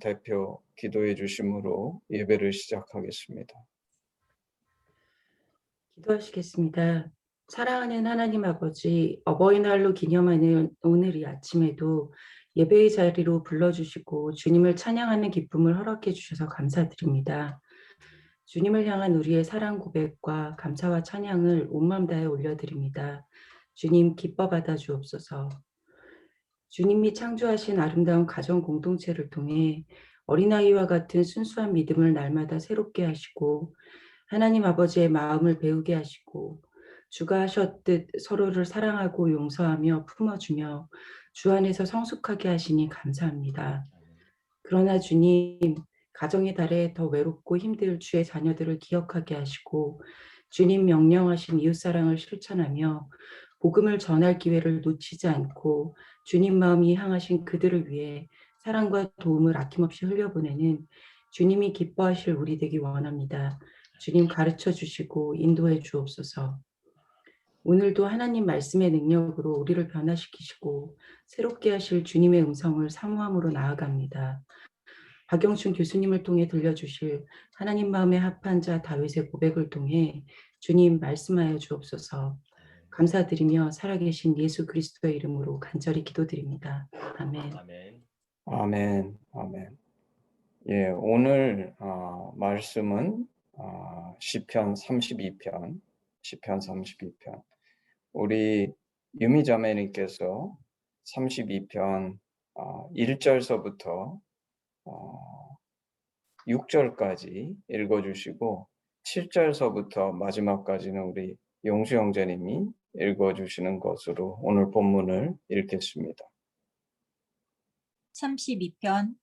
대표 기도해 주심으로 예배를 시작하겠습니다. 기도하시겠습니다. 사랑하는 하나님 아버지, 어버이날로 기념하는 오늘 이 아침에도 예배의 자리로 불러주시고 주님을 찬양하는 기쁨을 허락해 주셔서 감사드립니다. 주님을 향한 우리의 사랑 고백과 감사와 찬양을 온마음 다해 올려드립니다. 주님 기뻐 받아 주옵소서. 주님이 창조하신 아름다운 가정 공동체를 통해 어린아이와 같은 순수한 믿음을 날마다 새롭게 하시고 하나님 아버지의 마음을 배우게 하시고 주가 하셨듯 서로를 사랑하고 용서하며 품어주며 주 안에서 성숙하게 하시니 감사합니다. 그러나 주님, 가정의 달에 더 외롭고 힘들 주의 자녀들을 기억하게 하시고 주님 명령하신 이웃사랑을 실천하며 복음을 전할 기회를 놓치지 않고 주님 마음이 향하신 그들을 위해 사랑과 도움을 아낌없이 흘려보내는 주님이 기뻐하실 우리 되기 원합니다. 주님 가르쳐 주시고 인도해 주옵소서. 오늘도 하나님 말씀의 능력으로 우리를 변화시키시고 새롭게 하실 주님의 음성을 사모함으로 나아갑니다. 박영춘 교수님을 통해 들려주실 하나님 마음에 합한 자 다윗의 고백을 통해 주님 말씀하여 주옵소서. 감사드리며 살아계신 예수 그리스도의 이름으로 간절히 기도드립니다. 아멘. 아멘. 아멘. 예, 오늘 말씀은 시편 32편, 시편 32편. 우리 유미 자매님께서 32편 1절서부터 6절까지 읽어주시고 7절서부터 마지막까지는 우리 용수 형제님이 읽어주시는 것으로 오늘 본문을 읽겠습니다. 32편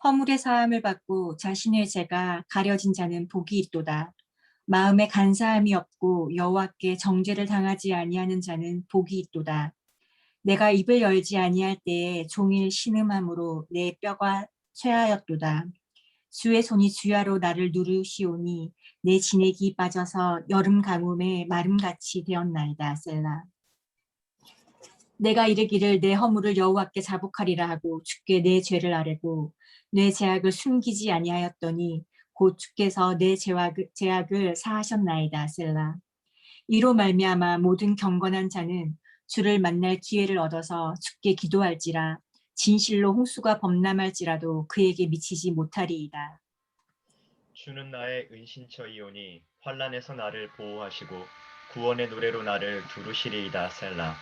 허물의 사함을 받고 자신의 죄가 가려진 자는 복이 있도다. 마음에 간사함이 없고 여호와께 정죄를 당하지 아니하는 자는 복이 있도다. 내가 입을 열지 아니할 때에 종일 신음함으로 내 뼈가 쇠하였도다. 주의 손이 주야로 나를 누르시오니 내 진액이 빠져서 여름 가뭄에 마름같이 되었나이다. 셀라. 내가 이르기를 내 허물을 여호와께 자복하리라 하고 주께 내 죄를 아뢰고 내 죄악을 숨기지 아니하였더니 곧 주께서 내 죄악을 사하셨나이다. 셀라. 이로 말미암아 모든 경건한 자는 주를 만날 기회를 얻어서 주께 기도할지라. 진실로 홍수가 범람할지라도 그에게 미치지 못하리이다. 주는 나의 은신처이오니 환난에서 나를 보호하시고 구원의 노래로 나를 두르시리이다. 셀라.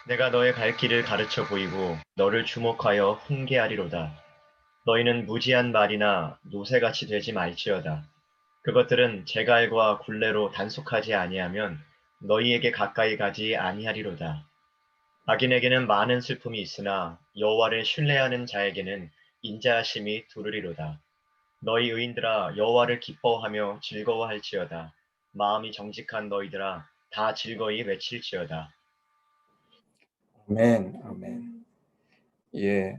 내가 너의 갈 길을 가르쳐 보이고 너를 주목하여 훈계하리로다. 너희는 무지한 말이나 노새같이 되지 말지어다. 그것들은 제갈과 굴레로 단속하지 아니하면 너희에게 가까이 가지 아니하리로다. 악인에게는 많은 슬픔이 있으나 여호와를 신뢰하는 자에게는 인자하심이 두르리로다. 너희 의인들아 여호와를 기뻐하며 즐거워할지어다. 마음이 정직한 너희들아 다 즐거이 외칠지어다. 아멘, 아멘. 예,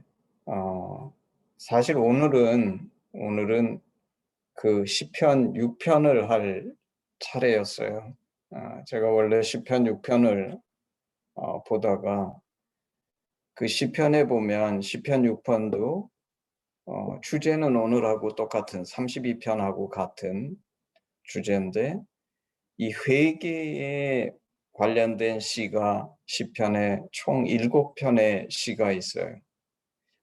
사실 오늘은 그 시편 6편을 할 차례였어요. 제가 원래 시편 6편을 보다가 그 시편에 보면 시편 6편도 주제는 오늘하고 똑같은 32편하고 같은 주제인데 이 회개에 관련된 시가 시편에 총 7편의 시가 있어요.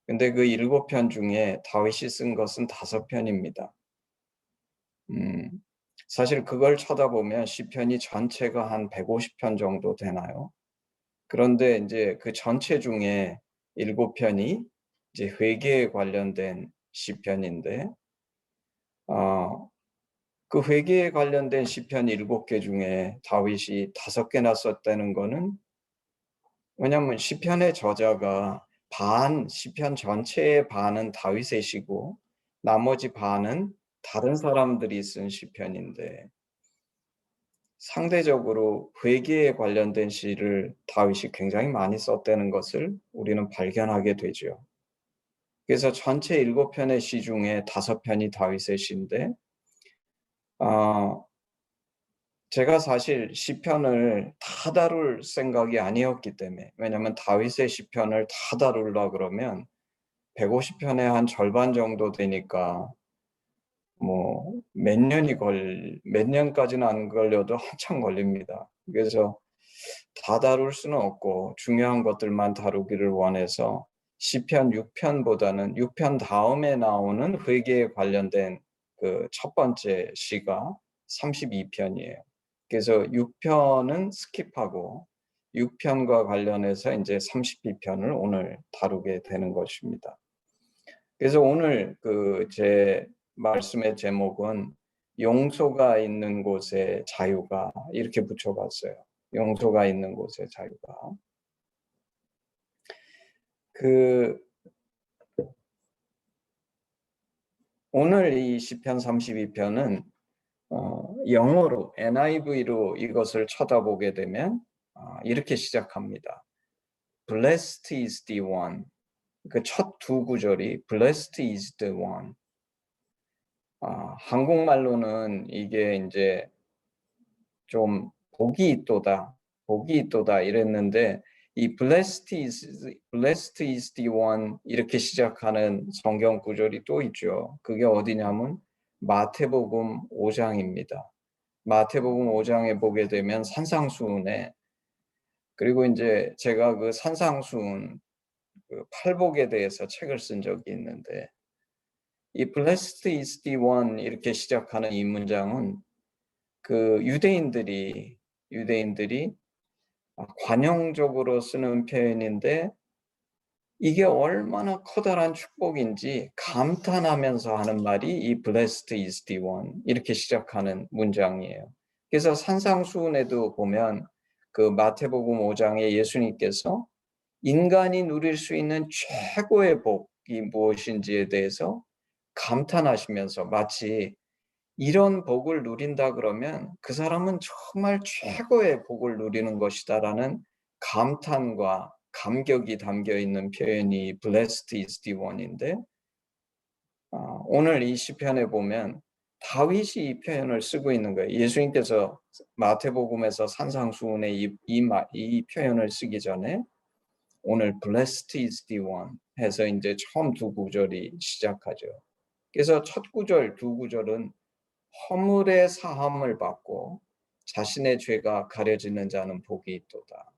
근데 그 7편 중에 다윗이 쓴 것은 5편입니다. 사실 그걸 쳐다보면 시편이 전체가 한 150편 정도 되나요? 그런데 이제 그 전체 중에 7편이 이제 회개에 관련된 시편인데, 그 회개에 관련된 시편 7개 중에 다윗이 5개나 썼다는 거는 왜냐하면 시편의 저자가 시편 전체의 반은 다윗의 시고 나머지 반은 다른 사람들이 쓴 시편인데 상대적으로 회개에 관련된 시를 다윗이 굉장히 많이 썼다는 것을 우리는 발견하게 되죠. 그래서 전체 7편의 시 중에 5편이 다윗의 시인데 제가 사실 시편을 다 다룰 생각이 아니었기 때문에 왜냐하면 다윗의 시편을 다 다루려 그러면 150편의 한 절반 정도 되니까 뭐 몇 년까지는 안 걸려도 한참 걸립니다. 그래서 다 다룰 수는 없고 중요한 것들만 다루기를 원해서 시편 6편보다는 6편 다음에 나오는 회개에 관련된 그 첫 번째 시가 32편이에요. 그래서 6편은 스킵하고 6편과 관련해서 이제 32편을 오늘 다루게 되는 것입니다. 그래서 오늘 그 제 말씀의 제목은 용서가 있는 곳에 자유가, 이렇게 붙여봤어요. 용서가 있는 곳에 자유가. 오늘 이 시편 32편은 영어로 NIV로 이것을 쳐다보게 되면 이렇게 시작합니다. Blessed is the one. 그 첫 두 구절이 Blessed is the one. 한국말로는 이게 이제 좀 복이 있도다 이랬는데 이 blessed is the one 이렇게 시작하는 성경 구절이 또 있죠. 그게 어디냐면 마태복음 5장입니다. 마태복음 5장에 보게 되면 산상수훈에, 그리고 이제 제가 그 산상수훈 그 팔복에 대해서 책을 쓴 적이 있는데, 이 blessed is the one 이렇게 시작하는 이 문장은 그 유대인들이 관용적으로 쓰는 표현인데 이게 얼마나 커다란 축복인지 감탄하면서 하는 말이 이 blessed is the one 이렇게 시작하는 문장이에요. 그래서 산상수훈에도 보면 그 마태복음 5장에 예수님께서 인간이 누릴 수 있는 최고의 복이 무엇인지에 대해서 감탄하시면서 마치 이런 복을 누린다 그러면 그 사람은 정말 최고의 복을 누리는 것이다라는 감탄과 감격이 담겨 있는 표현이 blessed is the one인데, 오늘 이 시편에 보면 다윗이 이 표현을 쓰고 있는 거예요. 예수님께서 마태복음에서 산상수훈에 이 표현을 쓰기 전에 오늘 blessed is the one 해서 이제 처음 두 구절이 시작하죠. 그래서 첫 구절, 두 구절은 허물의 사함을 받고 자신의 죄가 가려지는 자는 복이 있도다.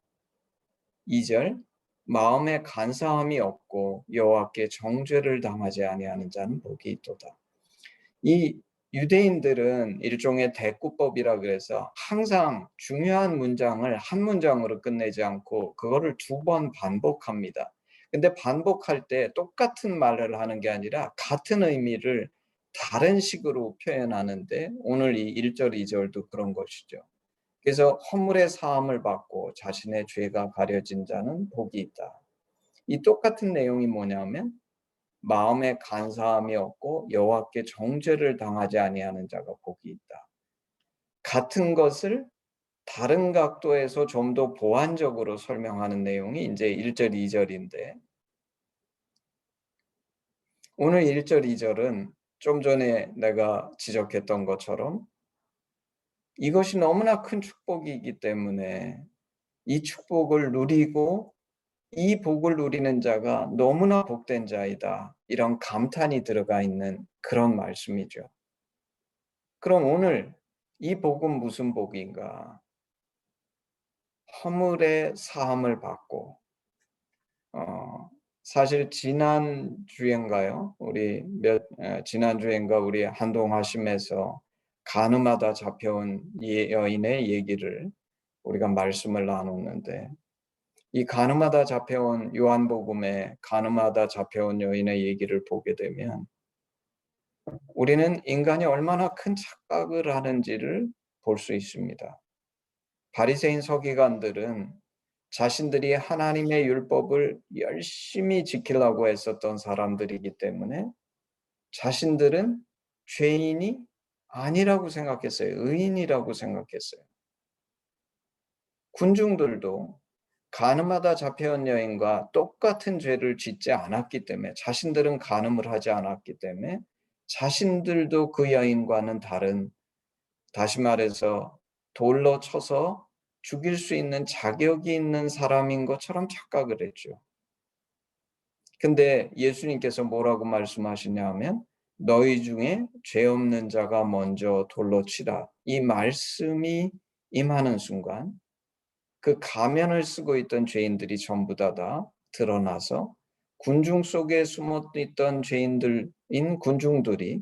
2절, 마음에 간사함이 없고 여호와께 정죄를 당하지 아니하는 자는 복이 있도다. 이 유대인들은 일종의 대꾸법이라 그래서 항상 중요한 문장을 한 문장으로 끝내지 않고 그거를 두 번 반복합니다. 근데 반복할 때 똑같은 말을 하는 게 아니라 같은 의미를 다른 식으로 표현하는데 오늘 이 1절, 2절도 그런 것이죠. 그래서 허물의 사함을 받고 자신의 죄가 가려진 자는 복이 있다. 이 똑같은 내용이 뭐냐면 마음에 간사함이 없고 여호와께 정죄를 당하지 아니하는 자가 복이 있다. 같은 것을 다른 각도에서 좀 더 보완적으로 설명하는 내용이 이제 1절, 2절인데 오늘 1절, 2절은 좀 전에 내가 지적했던 것처럼 이것이 너무나 큰 축복이기 때문에 이 축복을 누리고 이 복을 누리는 자가 너무나 복된 자이다. 이런 감탄이 들어가 있는 그런 말씀이죠. 그럼 오늘 이 복은 무슨 복인가? 허물의 사함을 받고 사실 지난주인가 우리 한동화심에서 간음하다 잡혀온 여인의 얘기를 우리가 말씀을 나눴는데 이 간음하다 잡혀온 요한복음에 간음하다 잡혀온 여인의 얘기를 보게 되면 우리는 인간이 얼마나 큰 착각을 하는지를 볼 수 있습니다. 바리새인 서기관들은 자신들이 하나님의 율법을 열심히 지키려고 했었던 사람들이기 때문에 자신들은 죄인이 아니라고 생각했어요. 의인이라고 생각했어요. 군중들도 간음하다 잡혀온 여인과 똑같은 죄를 짓지 않았기 때문에 자신들은 간음을 하지 않았기 때문에 자신들도 그 여인과는 다른, 다시 말해서 돌로 쳐서 죽일 수 있는 자격이 있는 사람인 것처럼 착각을 했죠. 근데 예수님께서 뭐라고 말씀하시냐 하면 너희 중에 죄 없는 자가 먼저 돌로 치라. 이 말씀이 임하는 순간 그 가면을 쓰고 있던 죄인들이 전부 다 드러나서 군중 속에 숨어 있던 죄인들인 군중들이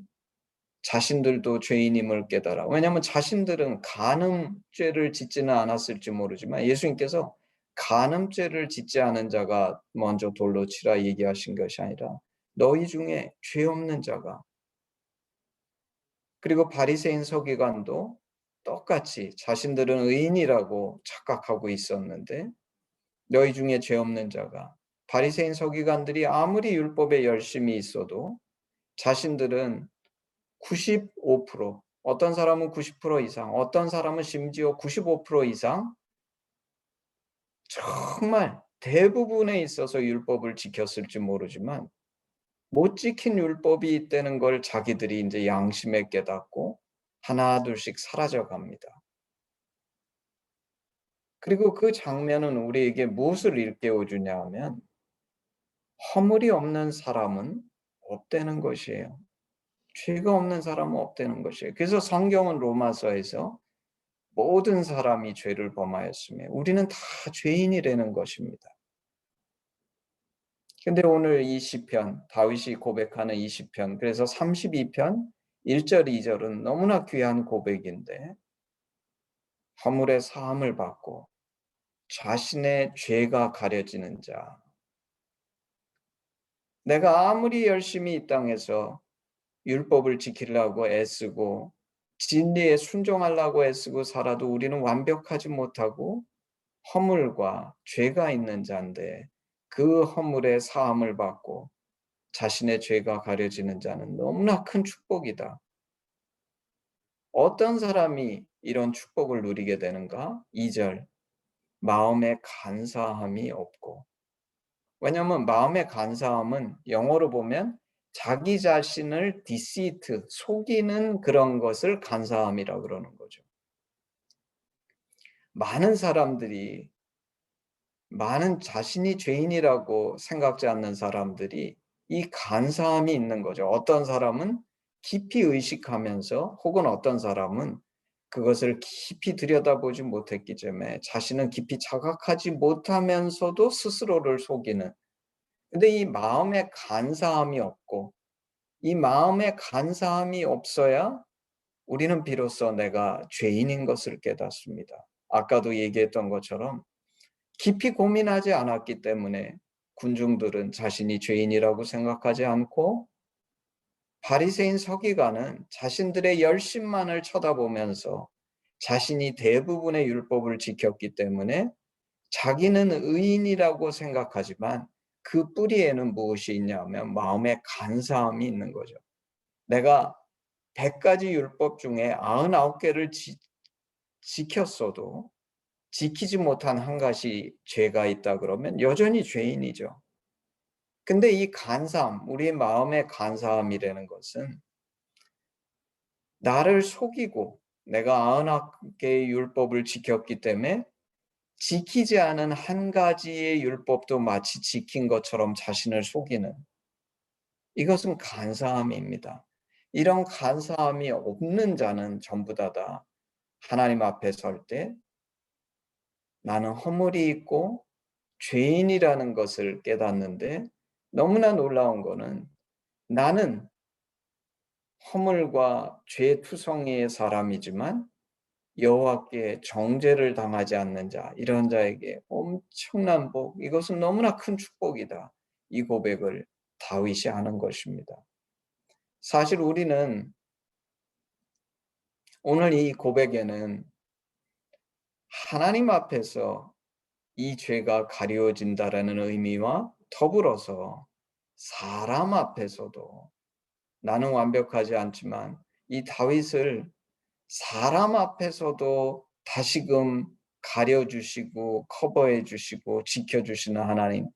자신들도 죄인임을 깨달아. 왜냐하면 자신들은 간음죄를 짓지는 않았을지 모르지만 예수님께서 간음죄를 짓지 않은 자가 먼저 돌로 치라 얘기하신 것이 아니라 너희 중에 죄 없는 자가. 그리고 바리새인 서기관도 똑같이 자신들은 의인이라고 착각하고 있었는데 너희 중에 죄 없는 자가. 바리새인 서기관들이 아무리 율법에 열심히 있어도 자신들은 95%, 어떤 사람은 90% 이상, 어떤 사람은 심지어 95% 이상 정말 대부분에 있어서 율법을 지켰을지 모르지만 못 지킨 율법이 있다는 걸 자기들이 이제 양심에 깨닫고 하나둘씩 사라져 갑니다. 그리고 그 장면은 우리에게 무엇을 일깨워 주냐 하면 허물이 없는 사람은 없다는 것이에요. 죄가 없는 사람은 없다는 것이에요. 그래서 성경은 로마서에서 모든 사람이 죄를 범하였으며 우리는 다 죄인이라는 것입니다. 근데 오늘 이 시편, 다윗이 고백하는 이 시편, 그래서 32편 1절, 2절은 너무나 귀한 고백인데 허물의 사함을 받고 자신의 죄가 가려지는 자. 내가 아무리 열심히 이 땅에서 율법을 지키려고 애쓰고 진리에 순종하려고 애쓰고 살아도 우리는 완벽하지 못하고 허물과 죄가 있는 자인데 그 허물의 사함을 받고 자신의 죄가 가려지는 자는 너무나 큰 축복이다. 어떤 사람이 이런 축복을 누리게 되는가? 2절, 마음에 간사함이 없고. 왜냐하면 마음의 간사함은 영어로 보면 자기 자신을 deceit, 속이는 그런 것을 간사함이라고 그러는 거죠. 많은 사람들이 많은 자신이 죄인이라고 생각지 않는 사람들이 이 간사함이 있는 거죠. 어떤 사람은 깊이 의식하면서 혹은 어떤 사람은 그것을 깊이 들여다보지 못했기 때문에 자신은 깊이 자각하지 못하면서도 스스로를 속이는. 근데 이 마음에 간사함이 없고 이 마음에 간사함이 없어야 우리는 비로소 내가 죄인인 것을 깨닫습니다. 아까도 얘기했던 것처럼 깊이 고민하지 않았기 때문에 군중들은 자신이 죄인이라고 생각하지 않고 바리새인 서기관은 자신들의 열심만을 쳐다보면서 자신이 대부분의 율법을 지켰기 때문에 자기는 의인이라고 생각하지만 그 뿌리에는 무엇이 있냐면 마음의 간사함이 있는 거죠. 내가 100가지 율법 중에 99개를 지켰어도 지키지 못한 한 가지 죄가 있다 그러면 여전히 죄인이죠. 근데 이 간사함, 우리의 마음의 간사함이라는 것은 나를 속이고 내가 99개의 율법을 지켰기 때문에 지키지 않은 한 가지의 율법도 마치 지킨 것처럼 자신을 속이는, 이것은 간사함입니다. 이런 간사함이 없는 자는 전부 다 하나님 앞에 설 때 나는 허물이 있고 죄인이라는 것을 깨닫는데 너무나 놀라운 거는 나는 허물과 죄투성이의 사람이지만 여호와께 정죄를 당하지 않는 자, 이런 자에게 엄청난 복, 이것은 너무나 큰 축복이다. 이 고백을 다윗이 하는 것입니다. 사실 우리는 오늘 이 고백에는 하나님 앞에서 이 죄가 가려진다라는 의미와 더불어서 사람 앞에서도 나는 완벽하지 않지만 이 다윗을 사람 앞에서도 다시금 가려주시고 커버해 주시고 지켜주시는 하나님,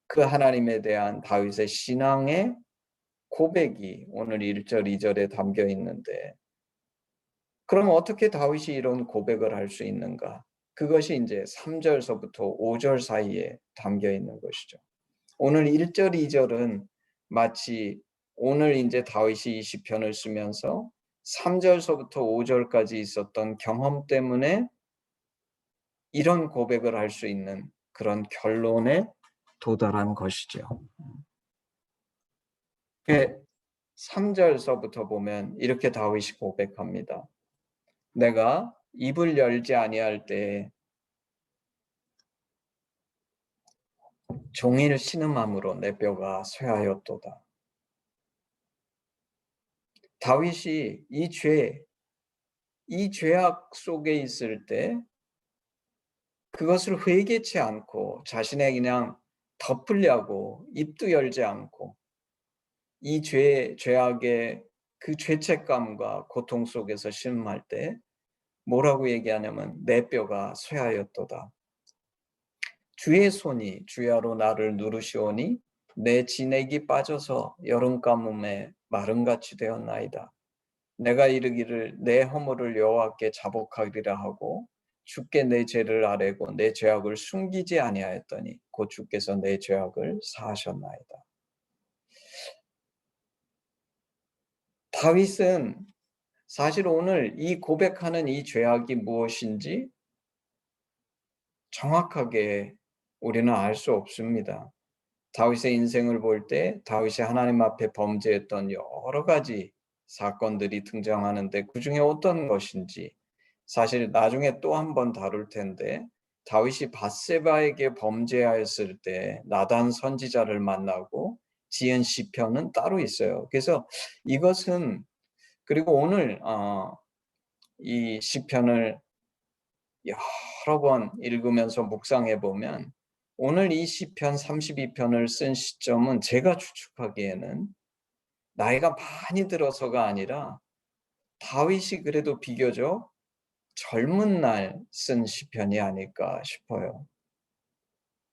그 하나님에 대한 다윗의 신앙의 고백이 오늘 1절, 2절에 담겨 있는데 그럼 어떻게 다윗이 이런 고백을 할 수 있는가? 그것이 이제 3절서부터 5절 사이에 담겨 있는 것이죠. 오늘 1절, 2절은 마치 오늘 이제 다윗이 이 시편을 쓰면서 3절서부터 5절까지 있었던 경험 때문에 이런 고백을 할 수 있는 그런 결론에 도달한 것이죠. 3절서부터 보면 이렇게 다윗이 고백합니다. 내가 입을 열지 아니할 때 종일 신음함으로 내 뼈가 쇠하였도다. 다윗이 이 죄악 속에 있을 때 그것을 회개치 않고 자신의 그냥 덮으려고 입도 열지 않고 이 죄악의 그 죄책감과 고통 속에서 신음할 때 뭐라고 얘기하냐면 내 뼈가 쇠하였도다. 주의 손이 주야로 나를 누르시오니 내 진액이 빠져서 여름 가뭄에 마름같이 되었나이다. 내가 이르기를 내 허물을 여호와께 자복하리라 하고 주께 내 죄를 아뢰고 내 죄악을 숨기지 아니하였더니 곧 주께서 내 죄악을 사하셨나이다. 다윗은 사실 오늘 이 고백하는 이 죄악이 무엇인지 정확하게 우리는 알 수 없습니다. 다윗의 인생을 볼 때 다윗이 하나님 앞에 범죄했던 여러 가지 사건들이 등장하는데 그중에 어떤 것인지 사실 나중에 또 한 번 다룰 텐데 다윗이 밧세바에게 범죄하였을 때 나단 선지자를 만나고 지은 시편은 따로 있어요. 그래서 이것은 그리고 오늘 이 시편을 여러 번 읽으면서 묵상해 보면 오늘 이 시편 32편을 쓴 시점은 제가 추측하기에는 나이가 많이 들어서가 아니라 다윗이 그래도 비교적 젊은 날 쓴 시편이 아닐까 싶어요.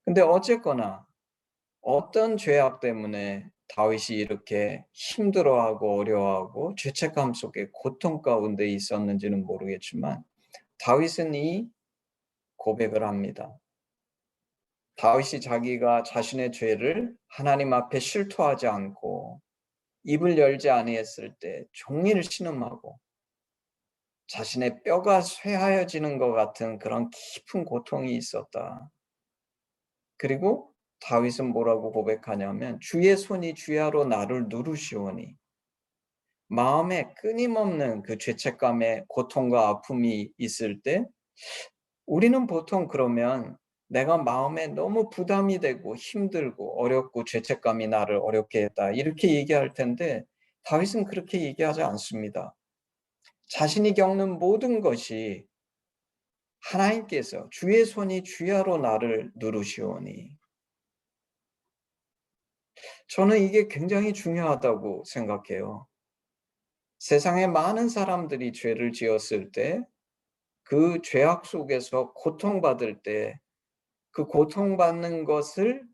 근데 어쨌거나 어떤 죄악 때문에 다윗이 이렇게 힘들어하고 어려워하고 죄책감 속에 고통 가운데 있었는지는 모르겠지만 다윗은 이 고백을 합니다. 다윗이 자기가 자신의 죄를 하나님 앞에 실토하지 않고 입을 열지 아니했을 때 종일 신음하고 자신의 뼈가 쇠하여지는 것 같은 그런 깊은 고통이 있었다. 그리고 다윗은 뭐라고 고백하냐면 주의 손이 주야로 나를 누르시오니 마음에 끊임없는 그 죄책감의 고통과 아픔이 있을 때 우리는 보통 그러면 내가 마음에 너무 부담이 되고 힘들고 어렵고 죄책감이 나를 어렵게 했다 이렇게 얘기할 텐데 다윗은 그렇게 얘기하지 않습니다. 자신이 겪는 모든 것이 하나님께서 주의 손이 주야로 나를 누르시오니 저는 이게 굉장히 중요하다고 생각해요. 세상에 많은 사람들이 죄를 지었을 때 그 죄악 속에서 고통받을 때 그 고통받는 것을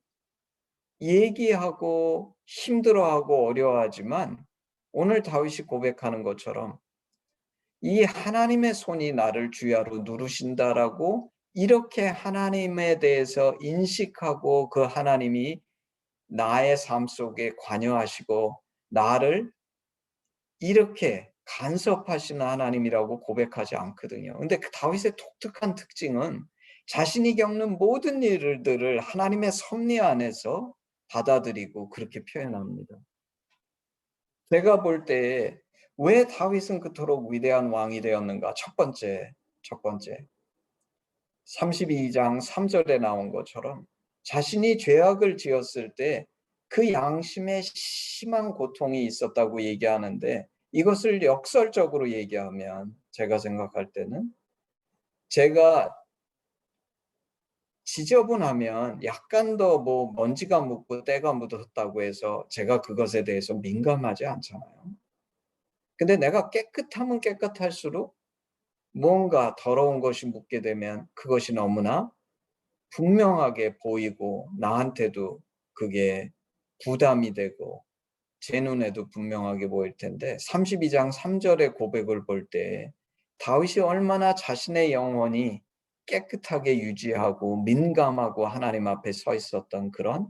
얘기하고 힘들어하고 어려워하지만 오늘 다윗이 고백하는 것처럼 이 하나님의 손이 나를 주야로 누르신다라고 이렇게 하나님에 대해서 인식하고 그 하나님이 나의 삶 속에 관여하시고 나를 이렇게 간섭하시는 하나님이라고 고백하지 않거든요. 근데 그 다윗의 독특한 특징은 자신이 겪는 모든 일들을 하나님의 섭리 안에서 받아들이고 그렇게 표현합니다. 제가 볼 때 왜 다윗은 그토록 위대한 왕이 되었는가? 첫 번째 32장 3절에 나온 것처럼 자신이 죄악을 지었을 때 그 양심에 심한 고통이 있었다고 얘기하는데 이것을 역설적으로 얘기하면 제가 생각할 때는 제가 지저분하면 약간 더 뭐 먼지가 묻고 때가 묻었다고 해서 제가 그것에 대해서 민감하지 않잖아요. 근데 내가 깨끗하면 깨끗할수록 뭔가 더러운 것이 묻게 되면 그것이 너무나 분명하게 보이고 나한테도 그게 부담이 되고 제 눈에도 분명하게 보일 텐데 32장 3절의 고백을 볼 때 다윗이 얼마나 자신의 영혼이 깨끗하게 유지하고 민감하고 하나님 앞에 서 있었던 그런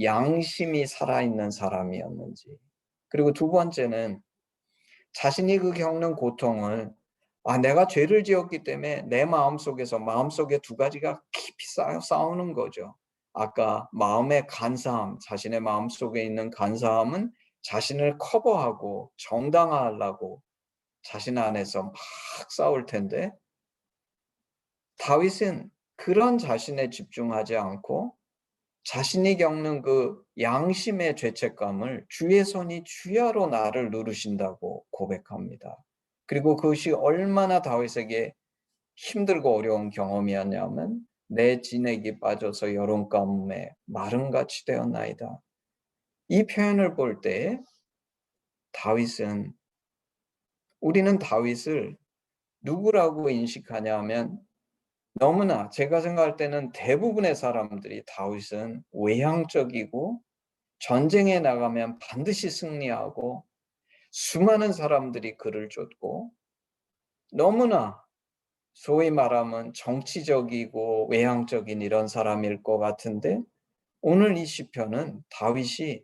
양심이 살아있는 사람이었는지. 그리고 두 번째는 자신이 그 겪는 고통을 내가 죄를 지었기 때문에 내 마음속에 두 가지가 깊이 싸우는 거죠. 아까 마음의 간사함, 자신의 마음속에 있는 간사함은 자신을 커버하고 정당화하려고 자신 안에서 막 싸울 텐데, 다윗은 그런 자신에 집중하지 않고 자신이 겪는 그 양심의 죄책감을 주의 손이 주야로 나를 누르신다고 고백합니다. 그리고 그것이 얼마나 다윗에게 힘들고 어려운 경험이었냐면 내 진액이 빠져서 여름 가뭄에 마름같이 되었나이다. 이 표현을 볼 때 우리는 다윗을 누구라고 인식하냐면, 너무나 제가 생각할 때는 대부분의 사람들이 다윗은 외향적이고 전쟁에 나가면 반드시 승리하고 수많은 사람들이 그를 쫓고 너무나 소위 말하면 정치적이고 외향적인 이런 사람일 것 같은데, 오늘 이 시편은 다윗이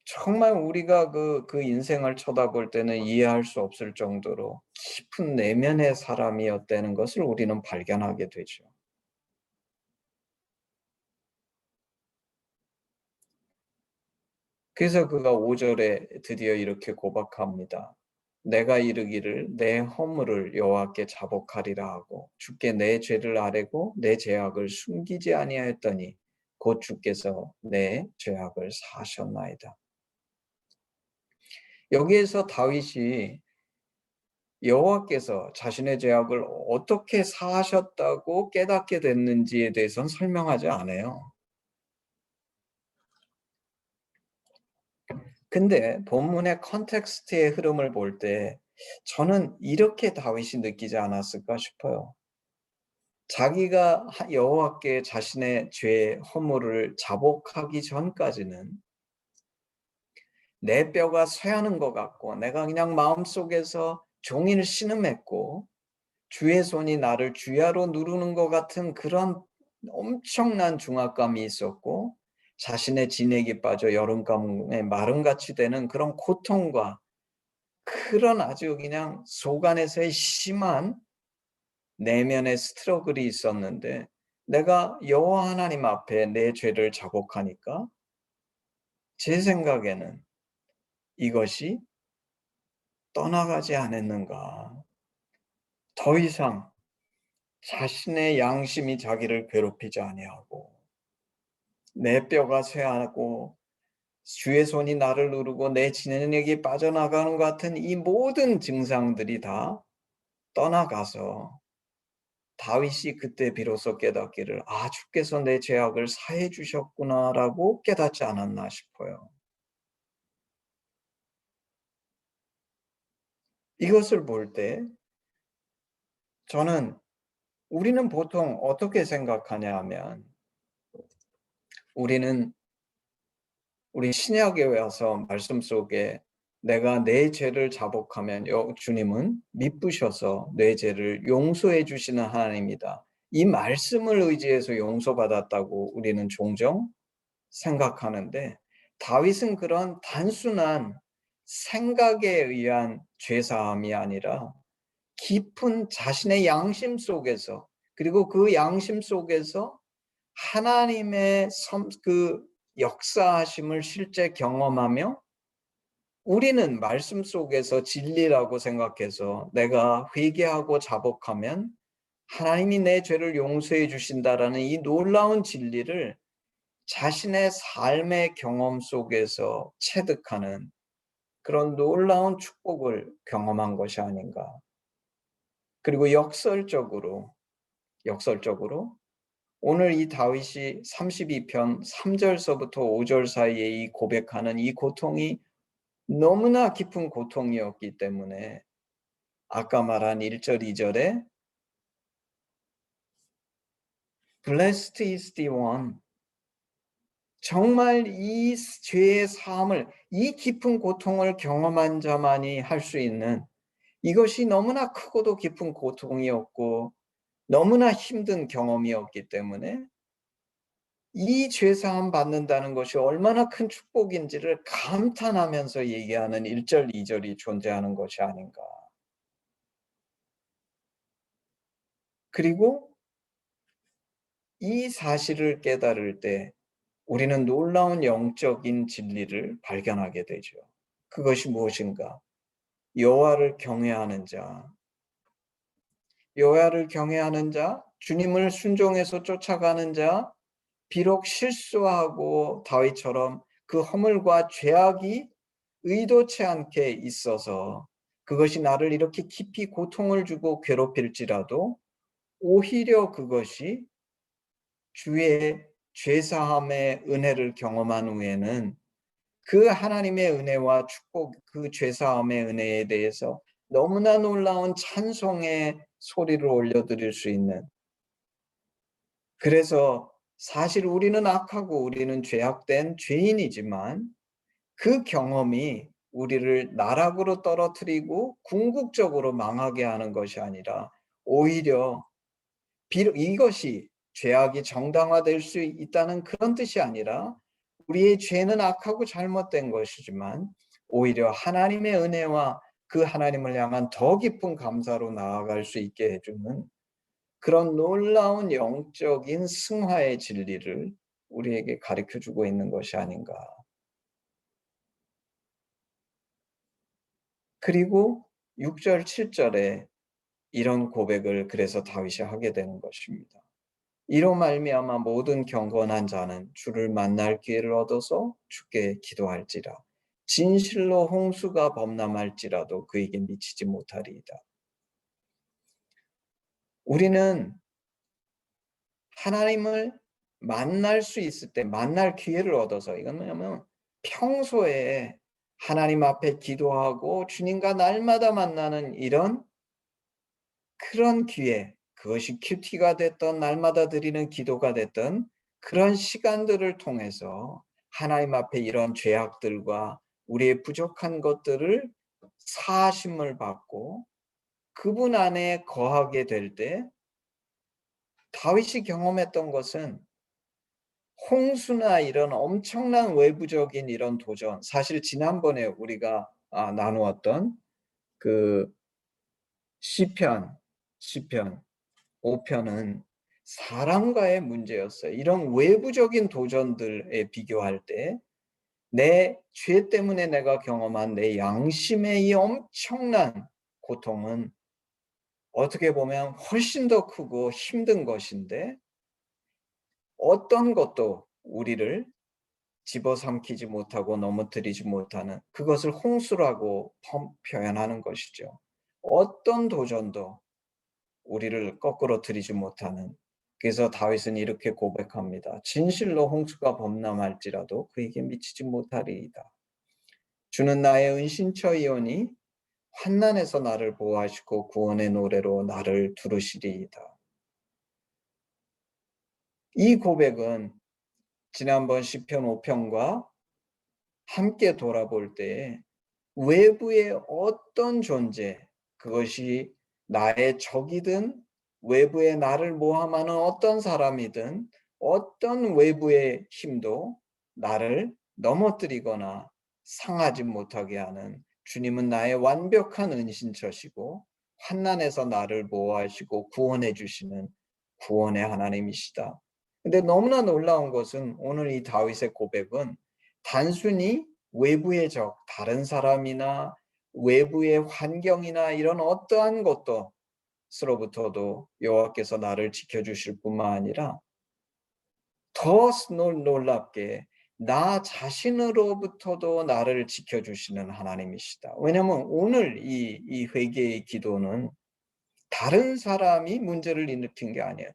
정말 우리가 그 인생을 쳐다볼 때는 이해할 수 없을 정도로 깊은 내면의 사람이었다는 것을 우리는 발견하게 되죠. 그래서 그가 5절에 드디어 이렇게 고백합니다. 내가 이르기를 내 허물을 여호와께 자복하리라 하고 주께 내 죄를 아뢰고 내 죄악을 숨기지 아니하였더니 곧 주께서 내 죄악을 사하셨나이다. 여기에서 다윗이 여호와께서 자신의 죄악을 어떻게 사하셨다고 깨닫게 됐는지에 대해서는 설명하지 않아요. 근데 본문의 컨텍스트의 흐름을 볼 때 저는 이렇게 다윗이 느끼지 않았을까 싶어요. 자기가 여호와께 자신의 죄 허물을 자복하기 전까지는 내 뼈가 쇠하는 것 같고 내가 그냥 마음속에서 종일 신음했고 주의 손이 나를 주야로 누르는 것 같은 그런 엄청난 중압감이 있었고, 자신의 진액이 빠져 여름 가뭄에 마름같이 되는 그런 고통과 그런 아주 그냥 속안에서의 심한 내면의 스트러글이 있었는데, 내가 여호와 하나님 앞에 내 죄를 자복하니까 제 생각에는 이것이 떠나가지 않았는가. 더 이상 자신의 양심이 자기를 괴롭히지 아니하고 내 뼈가 쇠하고 주의 손이 나를 누르고 내 진액이 빠져나가는 것 같은 이 모든 증상들이 다 떠나가서 다윗이 그때 비로소 깨닫기를 주께서 내 죄악을 사해 주셨구나라고 깨닫지 않았나 싶어요. 이것을 볼 때 우리는 보통 어떻게 생각하냐 하면, 우리 신약에 와서 말씀 속에 내가 내 죄를 자복하면 주님은 미쁘셔서 내 죄를 용서해 주시는 하나님이다. 이 말씀을 의지해서 용서받았다고 우리는 종종 생각하는데, 다윗은 그런 단순한 생각에 의한 죄사함이 아니라 깊은 자신의 양심 속에서, 그리고 그 양심 속에서 하나님의 그 역사하심을 실제 경험하며, 우리는 말씀 속에서 진리라고 생각해서 내가 회개하고 자복하면 하나님이 내 죄를 용서해 주신다라는 이 놀라운 진리를 자신의 삶의 경험 속에서 체득하는 그런 놀라운 축복을 경험한 것이 아닌가. 그리고 역설적으로 오늘 이 다윗이 32편 3절서부터 5절 사이에 이 고백하는 이 고통이 너무나 깊은 고통이었기 때문에 아까 말한 1절 2절에 Blessed is the one, 정말 이 죄의 사함을, 이 깊은 고통을 경험한 자만이 할 수 있는, 이것이 너무나 크고도 깊은 고통이었고 너무나 힘든 경험이었기 때문에 이 죄사함 받는다는 것이 얼마나 큰 축복인지를 감탄하면서 얘기하는 1절, 2절이 존재하는 것이 아닌가. 그리고 이 사실을 깨달을 때 우리는 놀라운 영적인 진리를 발견하게 되죠. 그것이 무엇인가? 여호와를 경외하는 자, 여호와를 경외하는 자, 주님을 순종해서 쫓아가는 자, 비록 실수하고 다윗처럼 그 허물과 죄악이 의도치 않게 있어서 그것이 나를 이렇게 깊이 고통을 주고 괴롭힐지라도 오히려 그것이 주의 죄사함의 은혜를 경험한 후에는 그 하나님의 은혜와 축복, 그 죄사함의 은혜에 대해서 너무나 놀라운 찬송의 소리를 올려드릴 수 있는, 그래서 사실 우리는 악하고 우리는 죄악된 죄인이지만 그 경험이 우리를 나락으로 떨어뜨리고 궁극적으로 망하게 하는 것이 아니라 오히려 비록 이것이 죄악이 정당화될 수 있다는 그런 뜻이 아니라 우리의 죄는 악하고 잘못된 것이지만 오히려 하나님의 은혜와 그 하나님을 향한 더 깊은 감사로 나아갈 수 있게 해주는 그런 놀라운 영적인 승화의 진리를 우리에게 가르쳐주고 있는 것이 아닌가. 그리고 6절, 7절에 이런 고백을 그래서 다윗이 하게 되는 것입니다. 이로 말미암아 모든 경건한 자는 주를 만날 기회를 얻어서 주께 기도할지라. 진실로 홍수가 범람할지라도 그에게 미치지 못하리이다. 우리는 하나님을 만날 수 있을 때 만날 기회를 얻어서, 이건 뭐냐면 평소에 하나님 앞에 기도하고 주님과 날마다 만나는 이런 그런 기회, 그것이 큐티가 됐던 날마다 드리는 기도가 됐던 그런 시간들을 통해서 하나님 앞에 이런 죄악들과 우리의 부족한 것들을 사하심을 받고 그분 안에 거하게 될 때 다윗이 경험했던 것은 홍수나 이런 엄청난 외부적인 이런 도전, 사실 지난번에 우리가 나누었던 그 시편 5편은 사람과의 문제였어요. 이런 외부적인 도전들에 비교할 때 내 죄 때문에 내가 경험한 내 양심의 이 엄청난 고통은 어떻게 보면 훨씬 더 크고 힘든 것인데 어떤 것도 우리를 집어삼키지 못하고 넘어뜨리지 못하는 그것을 홍수라고 표현하는 것이죠. 어떤 도전도 우리를 거꾸로 들이지 못하는. 그래서 다윗은 이렇게 고백합니다. 진실로 홍수가 범람할지라도 그에게 미치지 못하리이다. 주는 나의 은신처이오니 환난에서 나를 보호하시고 구원의 노래로 나를 두르시리이다. 이 고백은 지난번 시편 5편과 함께 돌아볼 때 외부의 어떤 존재, 그것이 나의 적이든 외부에 나를 모함하는 어떤 사람이든 어떤 외부의 힘도 나를 넘어뜨리거나 상하지 못하게 하는 주님은 나의 완벽한 은신처시고 환난에서 나를 보호하시고 구원해 주시는 구원의 하나님이시다. 근데 너무나 놀라운 것은 오늘 이 다윗의 고백은 단순히 외부의 적, 다른 사람이나 외부의 환경이나 이런 어떠한 것로부터도 여호와께서 나를 지켜주실 뿐만 아니라 더 놀랍게 나 자신으로부터도 나를 지켜주시는 하나님이시다. 왜냐하면 오늘 이 회개의 기도는 다른 사람이 문제를 일으킨 게 아니에요.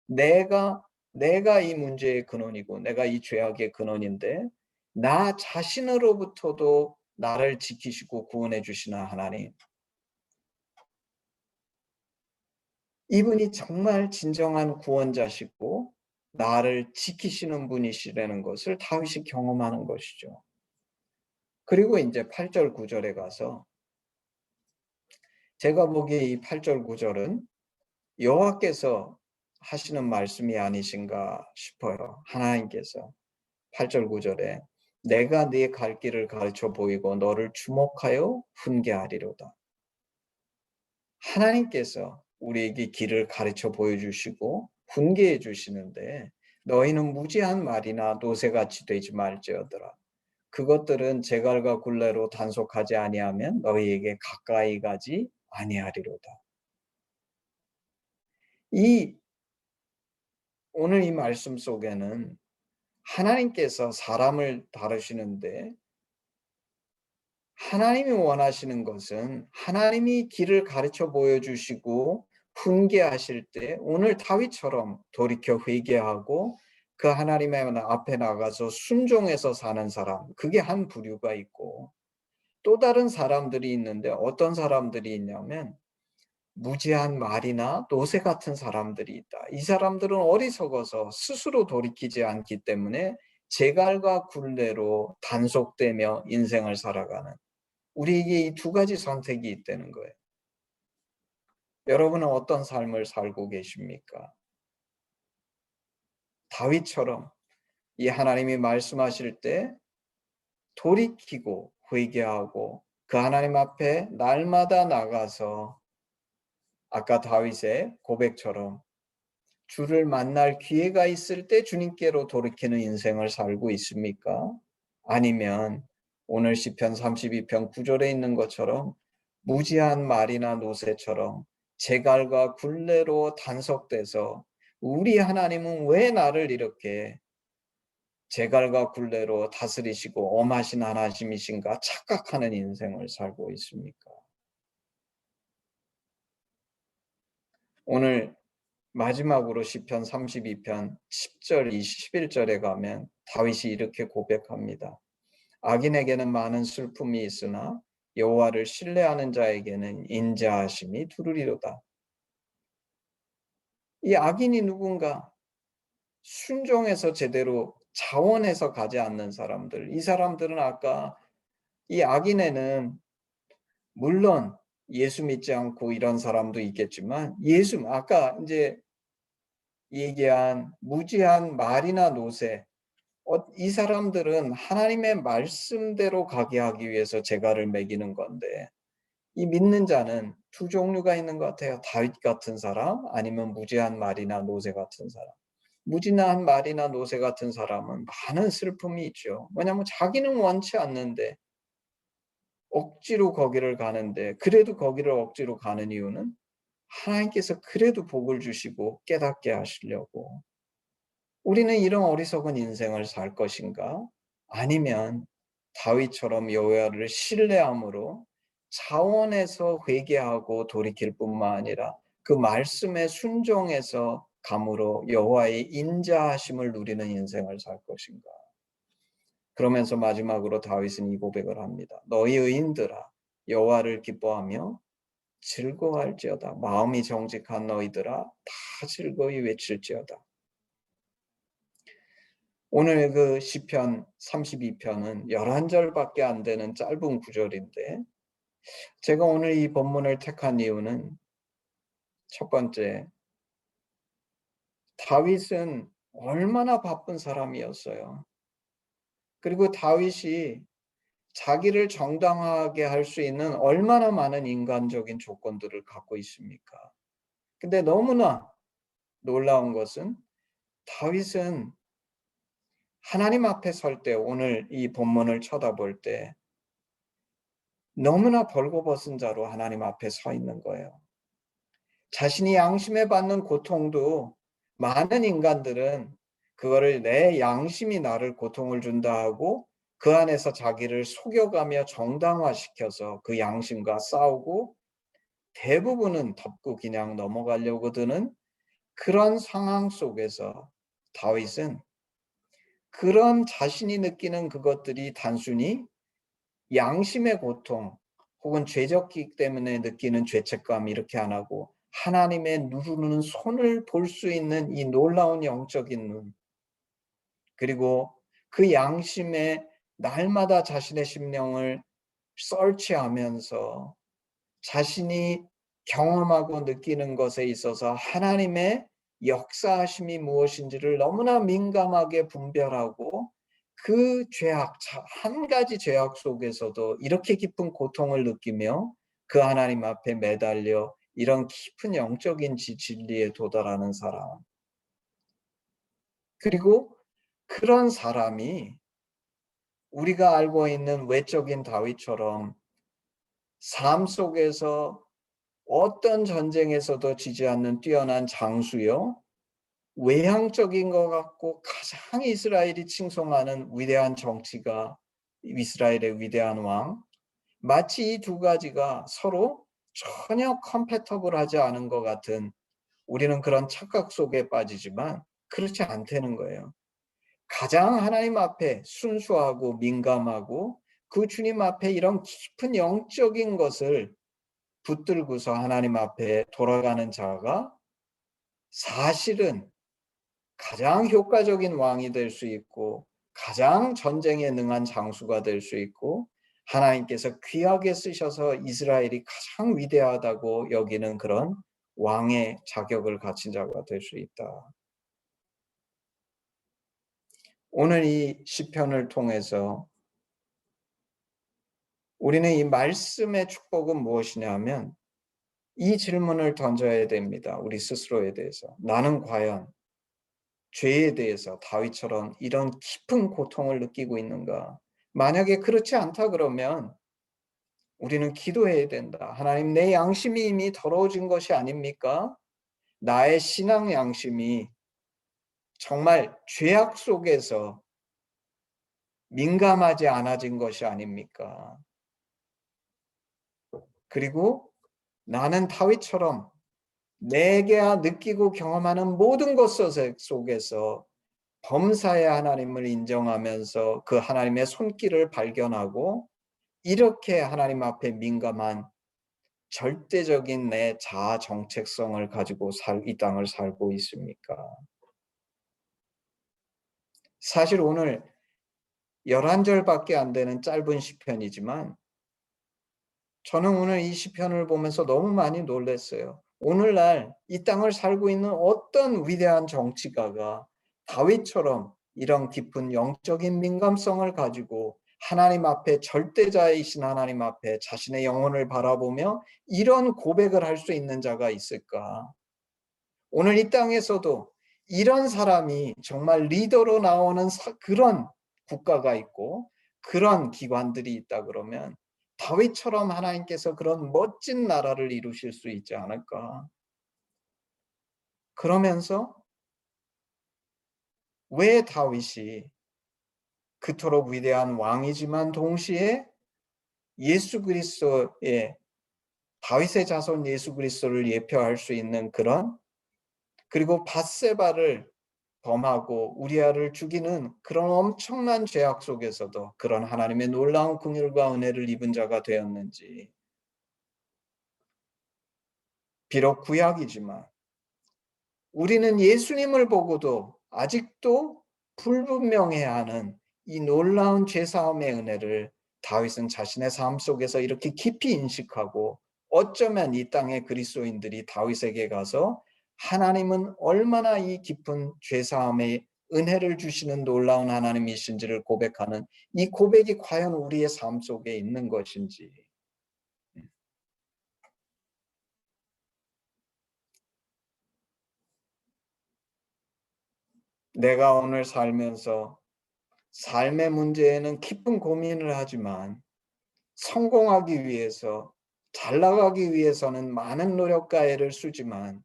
내가 이 문제의 근원이고 내가 이 죄악의 근원인데 나 자신으로부터도 나를 지키시고 구원해 주시는 하나님. 이분이 정말 진정한 구원자시고 나를 지키시는 분이시라는 것을 다윗이 경험하는 것이죠. 그리고 이제 8절 9절에 가서 제가 보기에 이 8절 9절은 여호와께서 하시는 말씀이 아니신가 싶어요. 하나님께서 8절 9절에 내가 네 갈 길을 가르쳐 보이고 너를 주목하여 훈계하리로다. 하나님께서 우리에게 길을 가르쳐 보여주시고 훈계해 주시는데 너희는 무지한 말이나 노새같이 되지 말지어더라. 그것들은 제갈과 굴레로 단속하지 아니하면 너희에게 가까이 가지 아니하리로다. 오늘 이 말씀 속에는 하나님께서 사람을 다루시는데 하나님이 원하시는 것은 하나님이 길을 가르쳐 보여주시고 훈계하실 때 오늘 다윗처럼 돌이켜 회개하고 그 하나님의 앞에 나가서 순종해서 사는 사람, 그게 한 부류가 있고 또 다른 사람들이 있는데 어떤 사람들이 있냐면 무지한 말이나 노새 같은 사람들이 있다. 이 사람들은 어리석어서 스스로 돌이키지 않기 때문에 제갈과 굴레로 단속되며 인생을 살아가는 우리에게 이 두 가지 선택이 있다는 거예요. 여러분은 어떤 삶을 살고 계십니까? 다윗처럼 이 하나님이 말씀하실 때 돌이키고 회개하고 그 하나님 앞에 날마다 나가서 아까 다윗의 고백처럼 주를 만날 기회가 있을 때 주님께로 돌이키는 인생을 살고 있습니까? 아니면 오늘 시편 32편 9절에 있는 것처럼 무지한 말이나 노새처럼 제갈과 굴레로 단속돼서 우리 하나님은 왜 나를 이렇게 제갈과 굴레로 다스리시고 엄하신 하나님이신가 착각하는 인생을 살고 있습니까? 오늘 마지막으로 시편 32편 10절 21절에 가면 다윗이 이렇게 고백합니다. 악인에게는 많은 슬픔이 있으나 여호와를 신뢰하는 자에게는 인자하심이 두루리로다. 이 악인이 누군가? 순종해서 제대로 자원해서 가지 않는 사람들. 이 사람들은 아까 이 악인에는 물론 예수 믿지 않고 이런 사람도 있겠지만 아까 이제 얘기한 무지한 말이나 노새 이 사람들은 하나님의 말씀대로 가게 하기 위해서 제갈을 매기는 건데 이 믿는 자는 두 종류가 있는 것 같아요. 다윗 같은 사람 아니면 무지한 말이나 노새 같은 사람. 무지한 말이나 노새 같은 사람은 많은 슬픔이 있죠. 왜냐하면 자기는 원치 않는데 억지로 거기를 가는데 그래도 거기를 억지로 가는 이유는 하나님께서 그래도 복을 주시고 깨닫게 하시려고. 우리는 이런 어리석은 인생을 살 것인가? 아니면 다윗처럼 여호와를 신뢰함으로 자원해서 회개하고 돌이킬 뿐만 아니라 그 말씀에 순종해서 감으로 여호와의 인자하심을 누리는 인생을 살 것인가? 그러면서 마지막으로 다윗은 이 고백을 합니다. 너희 의인들아 여호와를 기뻐하며 즐거워할지어다. 마음이 정직한 너희들아 다 즐거이 외칠지어다. 오늘 그 시편 32편은 11절밖에 안 되는 짧은 구절인데 제가 오늘 이 본문을 택한 이유는 첫 번째, 다윗은 얼마나 바쁜 사람이었어요. 그리고 다윗이 자기를 정당하게 할 수 있는 얼마나 많은 인간적인 조건들을 갖고 있습니까? 근데 너무나 놀라운 것은 다윗은 하나님 앞에 설 때 오늘 이 본문을 쳐다볼 때 너무나 벌거벗은 자로 하나님 앞에 서 있는 거예요. 자신이 양심에 받는 고통도 많은 인간들은 그거를 내 양심이 나를 고통을 준다 하고 그 안에서 자기를 속여가며 정당화시켜서 그 양심과 싸우고 대부분은 덮고 그냥 넘어가려고 드는 그런 상황 속에서 다윗은 그런 자신이 느끼는 그것들이 단순히 양심의 고통 혹은 죄졌기 때문에 느끼는 죄책감 이렇게 안 하고 하나님의 누르는 손을 볼 수 있는 이 놀라운 영적인 눈 그리고 그 양심에 날마다 자신의 심령을 설치하면서 자신이 경험하고 느끼는 것에 있어서 하나님의 역사하심이 무엇인지를 너무나 민감하게 분별하고 그 죄악, 한 가지 죄악 속에서도 이렇게 깊은 고통을 느끼며 그 하나님 앞에 매달려 이런 깊은 영적인 진리에 도달하는 사람. 그리고 그런 사람이 우리가 알고 있는 외적인 다윗처럼 삶 속에서 어떤 전쟁에서도 지지 않는 뛰어난 장수요, 외향적인 것 같고 가장 이스라엘이 칭송하는 위대한 정치가 이스라엘의 위대한 왕, 마치 이 두 가지가 서로 전혀 컴패터블하지 않은 것 같은 우리는 그런 착각 속에 빠지지만 그렇지 않다는 거예요. 가장 하나님 앞에 순수하고 민감하고 그 주님 앞에 이런 깊은 영적인 것을 붙들고서 하나님 앞에 돌아가는 자가 사실은 가장 효과적인 왕이 될 수 있고 가장 전쟁에 능한 장수가 될 수 있고 하나님께서 귀하게 쓰셔서 이스라엘이 가장 위대하다고 여기는 그런 왕의 자격을 가진 자가 될 수 있다. 오늘 이 시편을 통해서 우리는 이 말씀의 축복은 무엇이냐면 이 질문을 던져야 됩니다. 우리 스스로에 대해서. 나는 과연 죄에 대해서 다윗처럼 이런 깊은 고통을 느끼고 있는가? 만약에 그렇지 않다 그러면 우리는 기도해야 된다. 하나님, 내 양심이 이미 더러워진 것이 아닙니까? 나의 신앙 양심이 정말 죄악 속에서 민감하지 않아진 것이 아닙니까? 그리고 나는 다윗처럼 내가 느끼고 경험하는 모든 것 속에서 범사의 하나님을 인정하면서 그 하나님의 손길을 발견하고 이렇게 하나님 앞에 민감한 절대적인 내 자아 정체성을 가지고 이 땅을 살고 있습니까? 사실 오늘 11절밖에 안 되는 짧은 시편이지만 저는 오늘 이 시편을 보면서 너무 많이 놀랐어요. 오늘날 이 땅을 살고 있는 어떤 위대한 정치가가 다윗처럼 이런 깊은 영적인 민감성을 가지고 하나님 앞에 절대자이신 하나님 앞에 자신의 영혼을 바라보며 이런 고백을 할 수 있는 자가 있을까? 오늘 이 땅에서도 이런 사람이 정말 리더로 나오는 그런 국가가 있고 그런 기관들이 있다 그러면 다윗처럼 하나님께서 그런 멋진 나라를 이루실 수 있지 않을까? 그러면서 왜 다윗이 그토록 위대한 왕이지만 동시에 예수 그리스도의 다윗의 자손 예수 그리스도를 예표할 수 있는 그런 그리고 밧세바를 범하고 우리아를 죽이는 그런 엄청난 죄악 속에서도 그런 하나님의 놀라운 긍휼과 은혜를 입은 자가 되었는지 비록 구약이지만 우리는 예수님을 보고도 아직도 불분명해하는 이 놀라운 죄사함의 은혜를 다윗은 자신의 삶 속에서 이렇게 깊이 인식하고 어쩌면 이 땅의 그리스도인들이 다윗에게 가서 하나님은 얼마나 이 깊은 죄사함의 은혜를 주시는 놀라운 하나님이신지를 고백하는 이 고백이 과연 우리의 삶 속에 있는 것인지 내가 오늘 살면서 삶의 문제에는 깊은 고민을 하지만 성공하기 위해서 잘 나가기 위해서는 많은 노력과 애를 쓰지만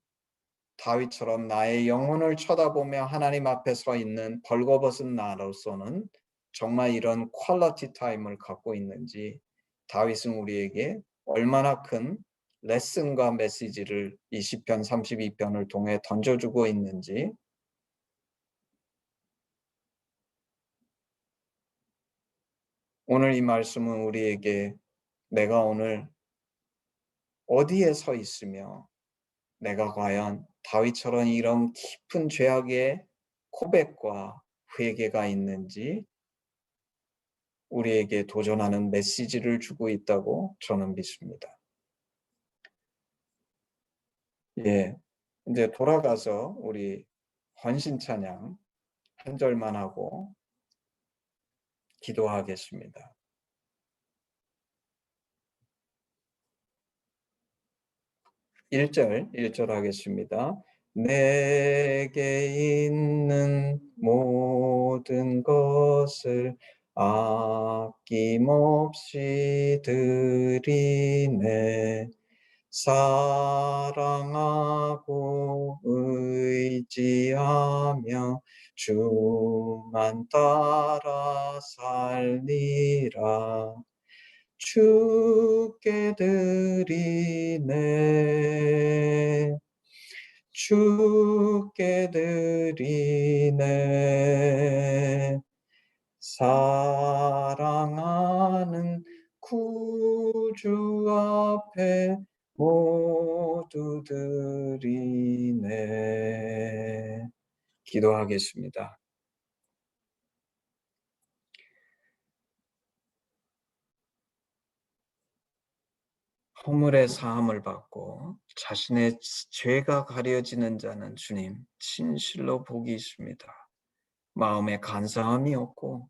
다윗처럼 나의 영혼을 쳐다보며 하나님 앞에 서 있는 벌거벗은 나로서는 정말 이런 퀄리티 타임을 갖고 있는지 다윗은 우리에게 얼마나 큰 레슨과 메시지를 이 시편 32편을 통해 던져주고 있는지 오늘 이 말씀은 우리에게 내가 오늘 어디에 서 있으며 내가 과연 다윗처럼 이런 깊은 죄악의 고백과 회개가 있는지 우리에게 도전하는 메시지를 주고 있다고 저는 믿습니다. 예, 이제 돌아가서 우리 헌신 찬양 한 절만 하고 기도하겠습니다. 1절 하겠습니다. 내게 있는 모든 것을 아낌없이 드리네. 사랑하고 의지하며 주만 따라 살리라. 주께 드리네. 주께 드리네. 사랑하는 구주 앞에 모두 드리네. 기도하겠습니다. 허물의 사함을 받고 자신의 죄가 가려지는 자는 주님 진실로 복이 있습니다. 마음에 간사함이 없고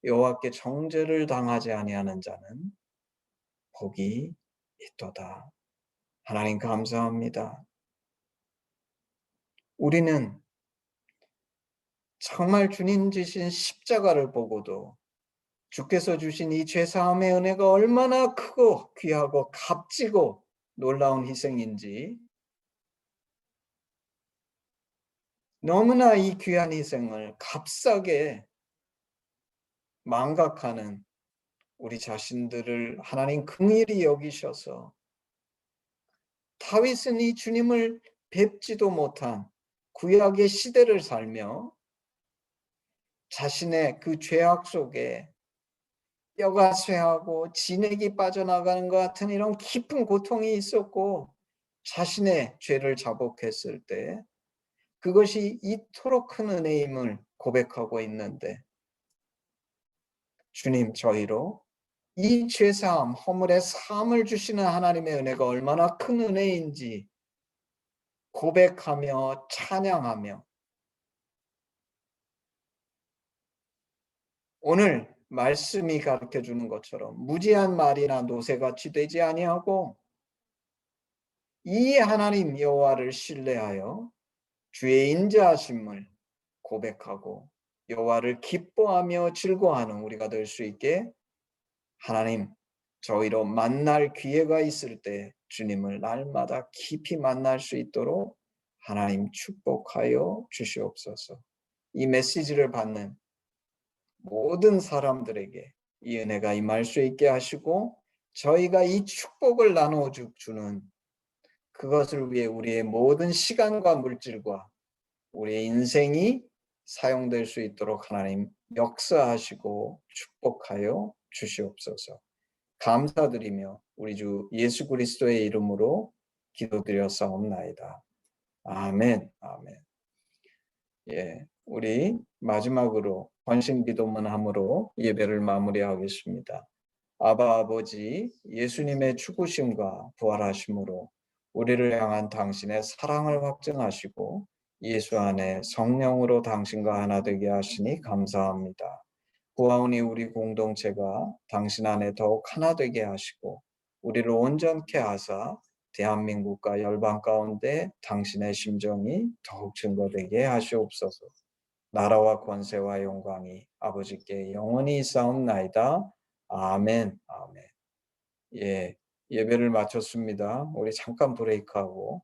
여호와께 정죄를 당하지 아니하는 자는 복이 있도다. 하나님 감사합니다. 우리는 정말 주님 지신 십자가를 보고도 주께서 주신 이 죄사함의 은혜가 얼마나 크고 귀하고 값지고 놀라운 희생인지 너무나 이 귀한 희생을 값싸게 망각하는 우리 자신들을 하나님 긍휼히 여기셔서 다윗은 이 주님을 뵙지도 못한 구약의 시대를 살며 자신의 그 죄악 속에 뼈가 쇠하고 진액이 빠져나가는 것 같은 이런 깊은 고통이 있었고 자신의 죄를 자복했을 때 그것이 이토록 큰 은혜임을 고백하고 있는데 주님 저희로 이 죄사함, 허물의 사함을 주시는 하나님의 은혜가 얼마나 큰 은혜인지 고백하며 찬양하며 오늘 말씀이 가르쳐주는 것처럼 무지한 말이나 노새같이 되지 아니하고 이 하나님 여호와를 신뢰하여 주의 인자하심을 고백하고 여호와를 기뻐하며 즐거워하는 우리가 될 수 있게 하나님 저희로 만날 기회가 있을 때 주님을 날마다 깊이 만날 수 있도록 하나님 축복하여 주시옵소서. 이 메시지를 받는 모든 사람들에게 이 은혜가 임할 수 있게 하시고 저희가 이 축복을 나누어 주는 그것을 위해 우리의 모든 시간과 물질과 우리의 인생이 사용될 수 있도록 하나님 역사하시고 축복하여 주시옵소서. 감사드리며 우리 주 예수 그리스도의 이름으로 기도드렸사옵나이다. 아멘. 아멘. 예, 우리 마지막으로 헌신 기도문 함으로 예배를 마무리하겠습니다. 아바 아버지 예수님의 죽으심과 부활하심으로 우리를 향한 당신의 사랑을 확증하시고 예수 안에 성령으로 당신과 하나 되게 하시니 감사합니다. 구하오니 우리 공동체가 당신 안에 더욱 하나 되게 하시고 우리를 온전케 하사 대한민국과 열방 가운데 당신의 심정이 더욱 증거되게 하시옵소서. 나라와 권세와 영광이 아버지께 영원히 있사옵나이다. 아멘. 아멘. 예, 예배를 마쳤습니다. 우리 잠깐 브레이크하고